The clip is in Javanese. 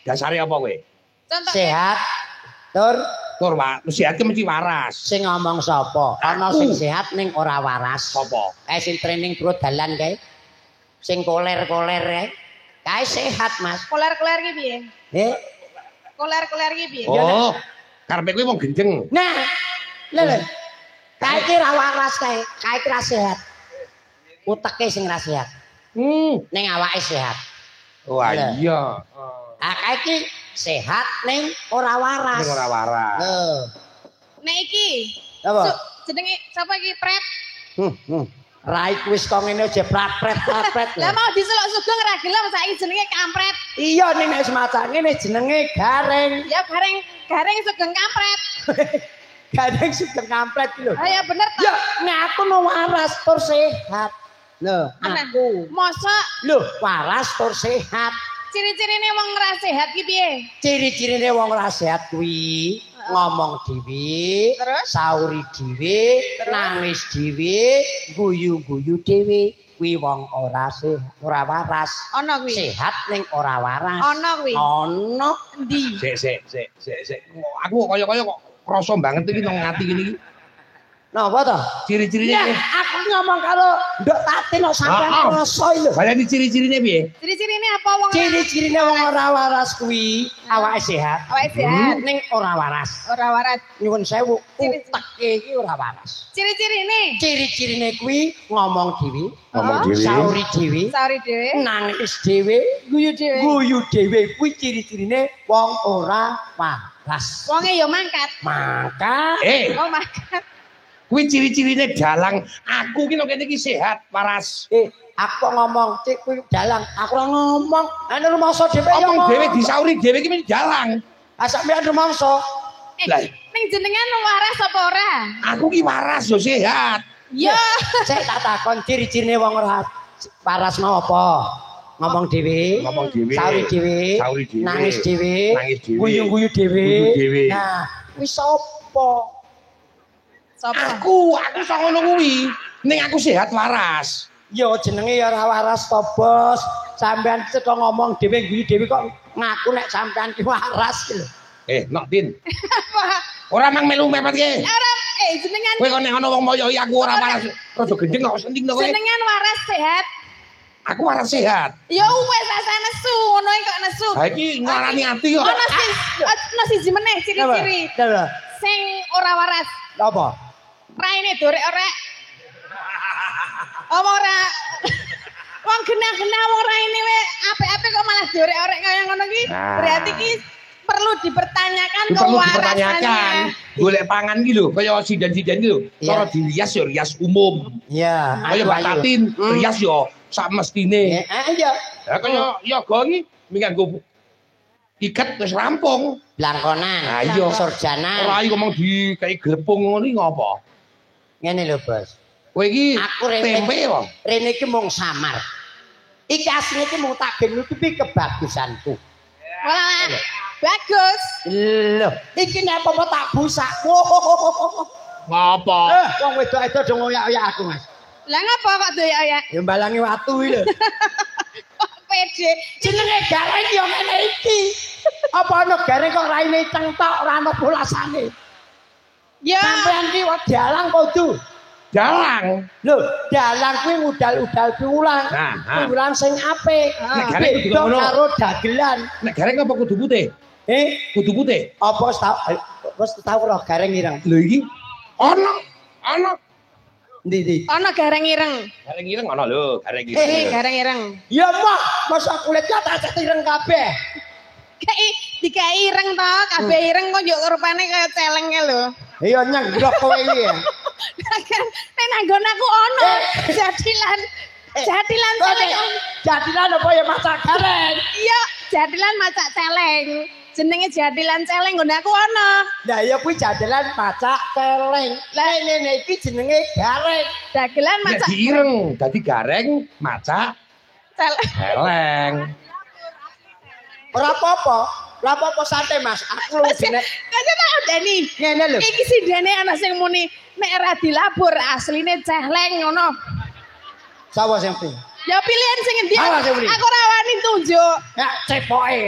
Dasare apa kowe? Contoh Sehat. Tur Pak, sehat ki mesti waras. sing ngomong sapa? Ana sing sehat ning ora waras. Sapa? Kae sing training bro dalan kae. Sing koler-koler kae. Kae sehat, Mas. koler-koler ki piye? Koler-koler ki piye? Oh, karepe kowe wong gendeng. Nah, lho. Kae ki ra waras kae. Kae ki ra sehat. Uteke sing ra sehat. Ning awake sehat. Wah iya. Ah kae ki sehat ning ora waras. Ning ora waras. Lho. Nek iki Apa? jenenge sapa iki Pret? Rai wis kok ngene aja prat-pret. Lah mau diselok sugeng ra gelem saiki jenenge kampret. Iya ning nek semacam ngene jenenge gareng. Ya gareng sugeng kampret. Gareng sugeng kampret ki lho. Ah ya bener ta. Ya nek aku no waras tur sehat. Lho, aku. Mosok Lho, waras tur sehat. ciri-cirine wong ora sehat ki piye? Ciri-cirine wong ora sehat kuwi ngomong dhewe, Terus? sauri dhewe, nangis dhewe, guyu-guyu dhewe. Kuwi wong ora sehat, ora waras. Ana kuwi. Sehat ning ora waras. Ana kuwi. Ana Endi? Sik. Aku kaya-kaya kok krasa banget iki nang ati ngene iki. napa to? Ciri-cirine Ya, piye? aku ngomong karo Nduk Tatin kok sampean krasa lho. Baleni ciri-cirine piye? Ciri-cirine apa wong Ciri-cirine wong ora waras kuwi awake sehat. awake sehat? Ning ora waras. Ora waras. Nyuwun sewu, Ciri- uteke iki ora waras. Ciri-cirine Ciri-cirine kuwi ngomong dhewe, Ngomong dhewe. sauri dhewe, sauri dhewe, nangis dhewe, guyu dhewe. guyu dhewe kuwi ciri-cirine wong ora waras. Wonge ya mangkat. Maka Oh mangkat. Kuwi ciri-cirine dalang. Aku ki nek kene iki sehat, waras. aku ngomong, cik kuwi dalang, aku ora ngomong. Anu rumangsa dhewe ya Omong dhewe ngomong. disauri dhewe ki mesti dalang. Ah sampeyan rumangsa. Lah. Ning jenengan waras apa ora? Aku ki waras yo sehat. Ya. Sik tak takon ciri-cirine wong ora waras mau apa? Ngomong dhewe, Ngomong dhewe, sauri dhewe, sauri dhewe, nangis dhewe, nangis dhewe, guyu-guyu dhewe. guyu dhewe. Nah, kuwi sapa? Sapa? Aku sak ngono kuwi. Ning aku sehat waras. Ya jenenge ya ora waras to, Bos. Sampean teko ngomong dhewe guyu dhewe kok ngaku nek sampean ki waras ki lho. Nok Din. Apa? Ora mang melu mepet ki. Ora jenengan Kowe kok nek ana wong moyoi aku ora waras. Rada gendeng kok senting to kowe. jenengan waras sehat. Aku waras sehat. Ya wis asa nesu, ngono kok nesu. Ha iki ngarani ati kok. Ana siji meneh ciri-ciri Lho, sing ora waras. apa? Raine dorek-orek. Apa ora? Wong genah-genah wong raine we apik-apik kok malah dorek-orek kaya ngono ki. Nah. Berarti ki perlu dipertanyakan Perlu kewarasannya. dipertanyakan. Golek pangan ki lho, kaya sidan-sidan ki lho. Iya. Cara dirias yo rias umum. Iya, Kaya Mbak Tatin, rias yo sak mestine. Iya. Lah kaya yoga iki minggu iket wis rampung. Blangkonan. Nah, iya. Surjana. Ora iki ngomong di kayak glepung ngono iki ngopo? Ngene lho, Bos. Kowe iki Aku tempe wong. Rene iki mung samar. Iki asline iki mung tak ben nutupi kebagusanku. Wah, bagus. Lho, iki nek apa tak busak. Ngopo? Wong wedok-wedok do ngoyak-oyak aku, Mas. Lah ngapa kok doyak-oyak? Ya mbalangi watu iki lho. Kok pede. Jenenge gareng ya ngene iki. Apa ana gareng kok raine cengtok ora ana bolasane. Ya. Sampeyan ki wong dalang kudu. Dalang. Lho, dalang kuwi ngudal-udal piwulang. Nah, Piwulang sing apik. Nek gareng kudu Beda ngono. karo dagelan. Nek gareng apa kudu putih? Kudu putih. Apa wis tau roh gareng ireng. Lho iki ana Ndi? Ana gareng ireng. gareng ireng ana lho, gareng Gareng ireng. Ya mah, masa kulitnya tak ireng kabeh. Dikai ireng to, kabeh ireng kok yo rupane kaya celenge lho. Iya nyengrok kowe iki ya. Nek nanggon aku ono jadilan. Jadilan celeng. Jadilan apa ya masak gareng? Iya, jadilan macak celeng. Jenenge jadilan celeng nggon aku ono. Lah ya kuwi jadilan macak celeng. Lah ngene iki jenenge gareng. Dagelan Nek macak diireng dadi gareng macak celeng. eleng. Ora apa-apa. Ora apa-apa santai Mas. Aku lu jenek Kaya tak odeni. ngene lho. Iki sindene ana sing muni nek ora dilabur asline celeng ngono. Sapa sing ping? Ya pilihan sing endi? Awas, Uli. Aku ora wani tunjuk. Ya cepoke.